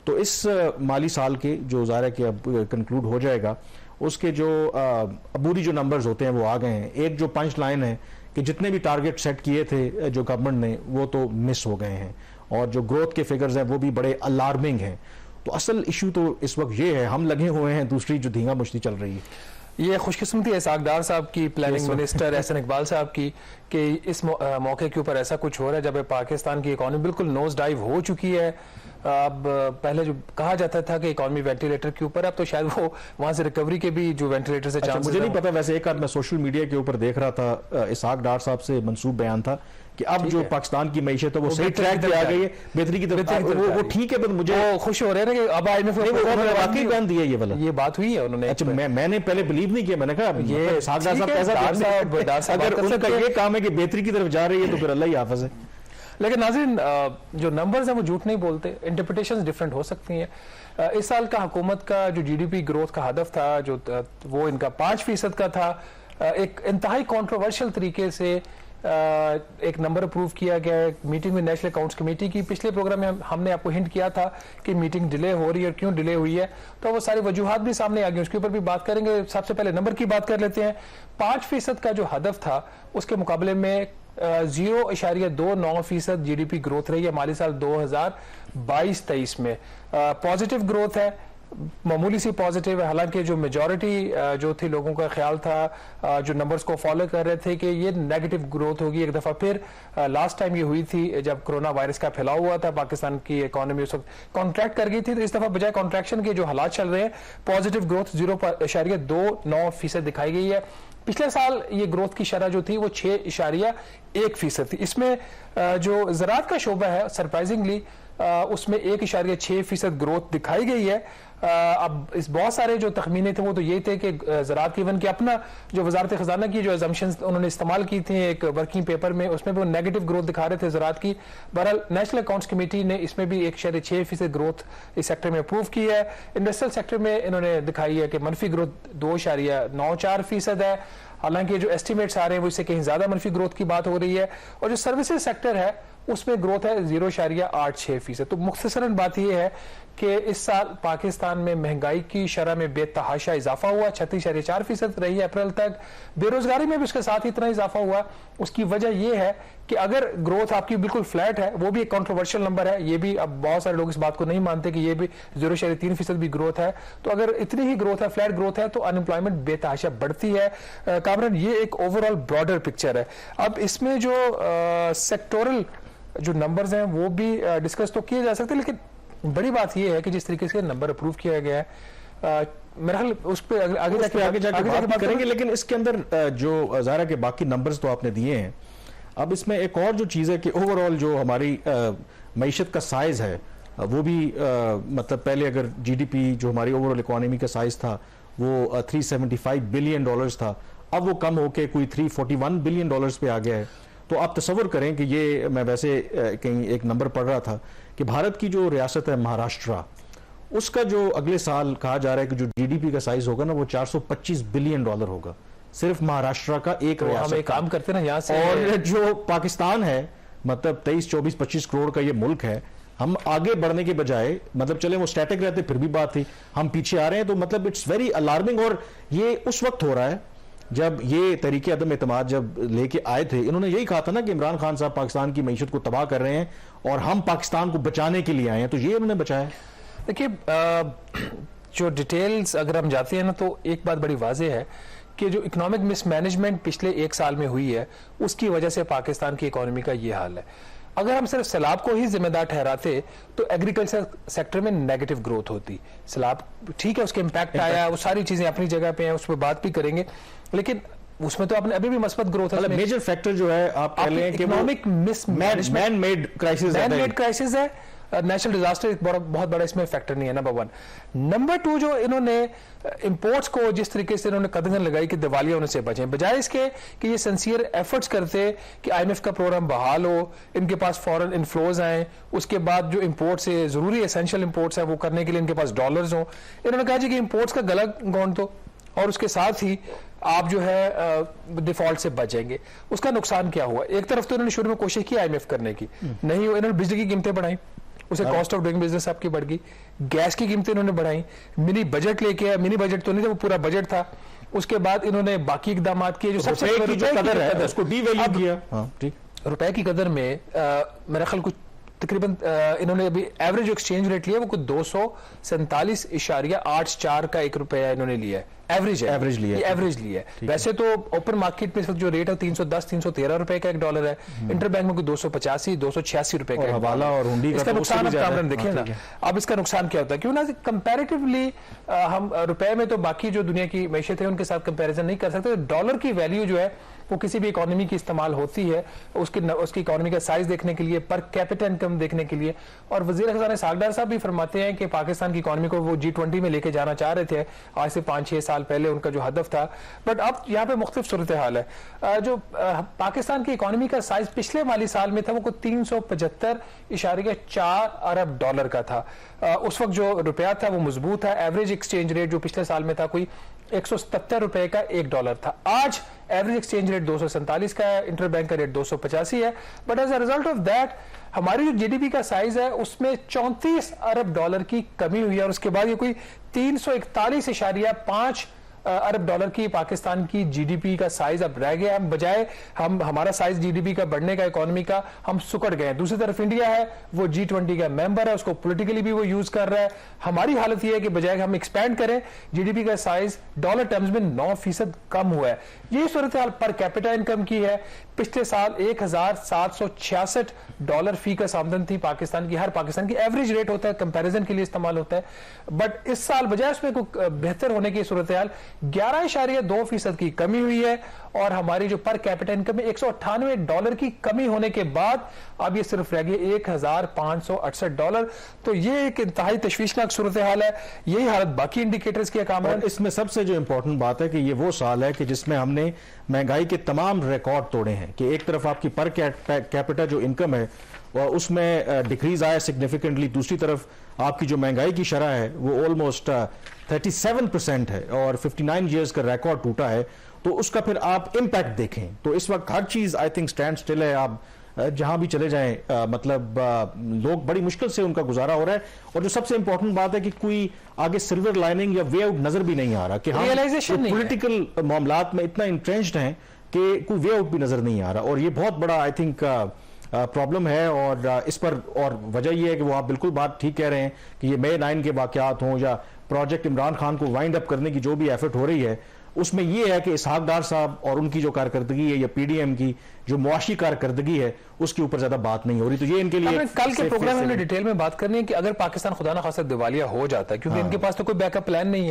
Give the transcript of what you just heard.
तो इस माली साल के जो ज़ाहिर है कि अब कंक्लूड हो जाएगा, उसके जो अबूरी जो नंबर्स होते हैं वो आ गए हैं। एक जो पंच लाइन है कि जितने भी टारगेट सेट किए थे जो गवर्नमेंट ने वो तो मिस हो गए हैं, और जो ग्रोथ के फिगर्स हैं वो भी बड़े अलार्मिंग हैं। तो असल इशू तो इस वक्त ये है, हम लगे हुए हैं दूसरी जो धींगा मुश्ती चल रही है। ये खुशकिस्मती है इसहाक डार साहब की, प्लानिंग मिनिस्टर एहसन इकबाल साहब की, कि इस मौके के ऊपर ऐसा कुछ हो रहा है जब पाकिस्तान की इकॉनमी बिल्कुल नोज डाइव हो चुकी है। अब पहले जो कहा जाता था कि इकॉनमी वेंटिलेटर के ऊपर, अब तो शायद वो वहां से रिकवरी के भी जो वेंटिलेटर से चांसेस, मुझे नहीं पता। वैसे एक मैं सोशल मीडिया के ऊपर देख रहा था, इसहाक डार साहब से मंसूब बयान था कि अब जो पाकिस्तान की मैशत है वो सही ट्रैक पे आ गई है, बेहतरी की तरफ। वो ठीक है, पर मुझे खुश हो रहे हैं कि अब IMF वाकई बयान दिया ये वाला, ये बात हुई है उन्होंने। अच्छा, मैंने पहले बिलीव नहीं किया, मैंने कहा ये इसहाक डार साहब कैसा, अगर उनका ये काम है कि बेहतरी की तरफ जा रही है तो फिर अल्लाह ही हाफिज है। लेकिन नाज़रीन, जो नंबर्स हैं वो झूठ नहीं बोलते, इंटरप्रिटेशंस डिफरेंट हो सकती हैं। इस साल का हुकूमत का जो GDP ग्रोथ का हदफ था, जो वो इनका 5% का था। एक इंतहाई कॉन्ट्रोवर्शियल तरीके से एक नंबर अप्रूव किया गया है मीटिंग में नेशनल अकाउंट्स कमेटी की। पिछले प्रोग्राम में हमने आपको हिंट किया था कि मीटिंग डिले हो रही है और क्यों डिले हुई है, तो वो सारी वजूहात भी सामने आ गई, उसके ऊपर भी बात करेंगे। सबसे पहले नंबर की बात कर लेते हैं। 5% का जो हदफ था उसके मुकाबले में 0.29% GDP ग्रोथ रही है माली साल 2022-23 में। पॉजिटिव ग्रोथ है, मामूली सी पॉजिटिव है। हालांकि जो मेजॉरिटी जो थी लोगों का ख्याल था, जो नंबर्स को फॉलो कर रहे थे कि ये नेगेटिव ग्रोथ होगी। एक दफा फिर लास्ट टाइम ये हुई थी जब कोरोना वायरस का फैलाव हुआ था, पाकिस्तान की इकोनॉमी उस वक्त कॉन्ट्रैक्ट कर गई थी। तो इस दफा बजाय कॉन्ट्रैक्शन के जो हालात चल रहे हैं, पॉजिटिव ग्रोथ 0.29% दिखाई गई है। पिछले साल ये ग्रोथ की शरह जो थी वो 6.1% थी। इसमें जो ज़राअत का शोबा है, सरप्राइजिंगली उसमें 1.6% ग्रोथ दिखाई गई है। अब इस बहुत सारे जो तखमीने थे वो तो यही थे कि ज़राअत की, इवन कि अपना जो वजारत खजाना की जो एजम्पशंस उन्होंने इस्तेमाल की थी एक वर्किंग पेपर में, उसमें भी वो नेगेटिव ग्रोथ दिखा रहे थे ज़राअत की। बहरहाल नेशनल अकाउंट्स कमेटी ने इसमें भी 1.6% ग्रोथ इस सेक्टर में अप्रूव की है। इंडस्ट्रियल सेक्टर में इन्होंने दिखाई है कि मनफी ग्रोथ 2.94% है। हालांकि जो एस्टिमेट्स आ रहे हैं वो इससे कहीं ज्यादा मनफी ग्रोथ की बात हो रही है। और जो सर्विसेज सेक्टर है उसमें ग्रोथ है 0.86%। तो मुख्तसरन बात यह है कि इस साल पाकिस्तान में महंगाई की शरह में बेतहाशा इजाफा हुआ, 36.4% रही है अप्रैल तक। बेरोजगारी में भी उसके साथ इतना इजाफा हुआ। उसकी वजह यह है कि अगर ग्रोथ आपकी बिल्कुल फ्लैट है, वो भी एक कंट्रोवर्शियल नंबर है, ये भी अब बहुत सारे लोग इस बात को नहीं मानते कि ये भी 0.3% भी ग्रोथ है। तो अगर इतनी ही ग्रोथ है, फ्लैट ग्रोथ है, तो अनएम्प्लॉयमेंट बेतहाशा बढ़ती है। कामरान, ये एक ओवरऑल ब्रॉडर पिक्चर है। अब इसमें जो सेक्टोरल जो नंबर्स हैं वो भी डिस्कस तो किए जा सकते हैं, लेकिन बड़ी बात यह है कि जिस तरीके से नंबर अप्रूव किया गया है, मेरा ख्याल उस पर आगे जाके बात करेंगे। लेकिन इसके अंदर जो ज़ाहिर है कि बाकी नंबर्स तो आपने दिए हैं, अब इसमें एक और जो चीज़ है कि ओवरऑल जो हमारी मईशत का साइज है वो भी मतलब पहले अगर GDP जो हमारी ओवरऑल इकोनॉमी का साइज था वो $375 बिलियन था, अब वो कम होकर कोई $341 बिलियन पे आ गया है। तो आप तसव्वुर करें कि ये, मैं वैसे कहीं एक नंबर पढ़ रहा था कि भारत की जो रियासत है महाराष्ट्र, उसका जो अगले साल कहा जा रहा है कि जो GDP का साइज होगा ना वो $425 बिलियन होगा, सिर्फ महाराष्ट्र का एक रियासत। हम एक काम करते ना यहाँ से, और जो पाकिस्तान है मतलब 23, 24, 25 करोड़ का ये मुल्क है, हम आगे बढ़ने के बजाय मतलब चले वो स्टैटिक रहते फिर भी बात थी, हम पीछे आ रहे हैं। तो मतलब इट्स वेरी अलार्मिंग। और ये उस वक्त हो रहा है जब ये तरीके अदम एतमाद जब लेके आए थे, इन्होंने यही कहा था ना कि इमरान खान साहब पाकिस्तान की मईशत को तबाह कर रहे हैं और हम पाकिस्तान को बचाने के लिए आए हैं, तो ये उन्होंने बचाया। देखिए, जो डिटेल्स अगर हम जाते हैं ना, तो एक बात बड़ी वाज़ेह है कि जो इकोनॉमिक मिसमैनेजमेंट पिछले एक साल में हुई है उसकी वजह से पाकिस्तान की इकोनॉमी का ये हाल है। अगर हम सिर्फ सैलाब को ही जिम्मेदार ठहराते तो एग्रीकल्चर सेक्टर में नेगेटिव ग्रोथ होती। सैलाब ठीक है, उसके इम्पैक्ट आया, वो सारी चीजें अपनी जगह पे हैं, उस पर बात भी करेंगे, लेकिन उसमें तो आपने अभी भी मस्बत ग्रोथ है। मेजर फैक्टर जो है आप कह लें कि economic mismanagement, man made crisis है। नेशनल डिजास्टर एक बहुत बड़ा इसमें फैक्टर नहीं है, नंबर 1। नंबर 2, जो इन्होंने इंपोर्ट्स को जिस तरीके से इन्होंने कदम लगाई कि दिवालिया होने से बचें, बजाय इसके कि ये सिंसियर एफर्ट्स करते कि IMF का प्रोग्राम बहाल हो, इनके पास फॉरेन इनफ्लोज आए, उसके बाद जो इंपोर्ट्स से जरूरी एसेंशियल इंपोर्ट्स है वो करने के लिए इनके पास डॉलर्स हों, इन्होंने कहा जी कि इंपोर्ट्स का गला गौंड दो और उसके साथ ही आप जो है डिफॉल्ट से बचेंगे। उसका नुकसान क्या हुआ? एक तरफ तो इन्होंने शुरू में कोशिश की IMF करने की, नहीं, इन्होंने बिजली की कीमतें बढ़ाई, उसे कॉस्ट ऑफ डूइंग बिजनेस आपकी बढ़ गई, गैस की कीमतें इन्होंने बढ़ाई, मिनी बजट लेके आए, मिनी बजट तो नहीं था, वो पूरा बजट था। उसके बाद इन्होंने बाकी इकदाम किए जो सबसे रुपए की जो कदर है उसको डीवैल्यू किया। हाँ, ठीक। रुपए की कदर में मेरा ख्याल कुछ तकरीबन इन्होंने अभी एवरेज जो एक्सचेंज रेट लिया वो कुछ 247.84 का एक रुपया इन्होंने लिया है, एवरेज है, एवरेज लिया, एवरेज लिया है। वैसे तो ओपन मार्केट में इस वक्त जो रेट है 310-313 रुपए का एक डॉलर है, इंटरबैंक में कोई 285-286 रुपए का हवाला और हुंडी का इसका तो नुकसान उससे भी आप ज्यादा है। देखिए ना, अब इसका नुकसान क्या होता है, क्यों ना कंपैरेटिवली हम रुपए में तो बाकी जो दुनिया की मैशत है उनके साथ कंपैरिजन नहीं कर सकते। डॉलर की वैल्यू जो है वो किसी भी इकोनॉमी की इस्तेमाल होती है उसकी इकोनॉमी का साइज देखने के लिए, पर कैपिटा इनकम देखने के लिए। और वजीर खजाना इसहाक साहब भी फरमाते हैं कि पाकिस्तान की इकोनॉमी को वो G20 में लेके जाना चाह रहे थे आज से 5-6 साल पहले, उनका जो हदफ था। बट अब यहाँ पे मुख्तलिफ सूरत हाल है। जो पाकिस्तान की इकोनॉमी का साइज पिछले माली साल में था वो 375.4 अरब डॉलर का था। उस वक्त जो रुपया था वो मजबूत था, एवरेज एक्सचेंज रेट जो पिछले साल में था कोई 177 रुपए का एक डॉलर था। आज एवरेज एक्सचेंज रेट 247 का है, इंटरबैंक का रेट 285 है। But as a result of that हमारी जो जीडीपी का साइज है उसमें 34 अरब डॉलर की कमी हुई है, और उसके बाद ये कोई 341.5 अरब डॉलर की पाकिस्तान की जीडीपी का साइज अब रह गया। हम बजाय हमारा साइज जीडीपी का बढ़ने का, इकोनॉमी का, हम सुकड़ गए। दूसरी तरफ इंडिया है वो G20 का मेंबर है, उसको पॉलिटिकली भी वो यूज कर रहा है। हमारी हालत ये है कि बजाय हम एक्सपैंड करें, जीडीपी का साइज डॉलर टर्म्स में 9% कम हुआ है। ये सूरत हाल पर कैपिटा इनकम की है। पिछले साल 1766 डॉलर फी का आमदन थी पाकिस्तान की, हर पाकिस्तान की एवरेज रेट होता है, कंपैरिजन के लिए इस्तेमाल होता है। बट इस साल बजाय उसमें बेहतर होने की सूरत हाल 11.2% की कमी हुई है, और हमारी जो पर कैपिटा इनकम में 198 डॉलर की कमी होने के बाद अब ये सिर्फ रह गई 1568 डॉलर। तो ये एक इंतहाई तशवीशनाक सूरत हाल है। यही हालत बाकी इंडिकेटर्स की काम है। इसमें सबसे जो इंपॉर्टेंट बात है कि ये वो साल है कि जिसमें हमने महंगाई के तमाम रिकॉर्ड तोड़े हैं, कि एक तरफ आपकी पर कैपिटा जो इनकम है और उसमें डिक्रीज आया सिग्निफिकेंटली, दूसरी तरफ आपकी जो महंगाई की शरह है वो ऑलमोस्ट 37% है और 59 ईयर्स का रिकॉर्ड टूटा है। तो उसका फिर आप इम्पैक्ट देखें तो इस वक्त हर चीज आई थिंक स्टैंड स्टिल है। आप जहां भी चले जाएं मतलब लोग बड़ी मुश्किल से उनका गुजारा हो रहा है। और जो सबसे इंपॉर्टेंट बात है कि कोई आगे सिल्वर लाइनिंग या वे आउट नजर भी नहीं आ रहा, कि हम पॉलिटिकल मामलात में इतना इंट्रेंच्ड हैं कि कोई वे आउट भी नजर नहीं आ रहा। और ये बहुत बड़ा आई थिंक प्रॉब्लम है। और इस पर और वजह यह है कि वो आप बिल्कुल बात ठीक कह रहे हैं कि ये May 9 के वाकयात हों या प्रोजेक्ट इमरान खान को वाइंड अप करने की जो भी एफर्ट हो रही है, उसमें यह है कि इसहाक डार साहब और उनकी जो कारकर्दगी है या पीडीएम की जो मुआशी कारकर्दगी है उसके ऊपर ज्यादा बात नहीं हो रही। तो ये इनके लिए कल के प्रोग्राम में डिटेल में बात करनी है कि अगर पाकिस्तान खुदा ना खासा दिवालिया हो जाता है, क्योंकि इनके पास तो कोई बैकअप प्लान नहीं है।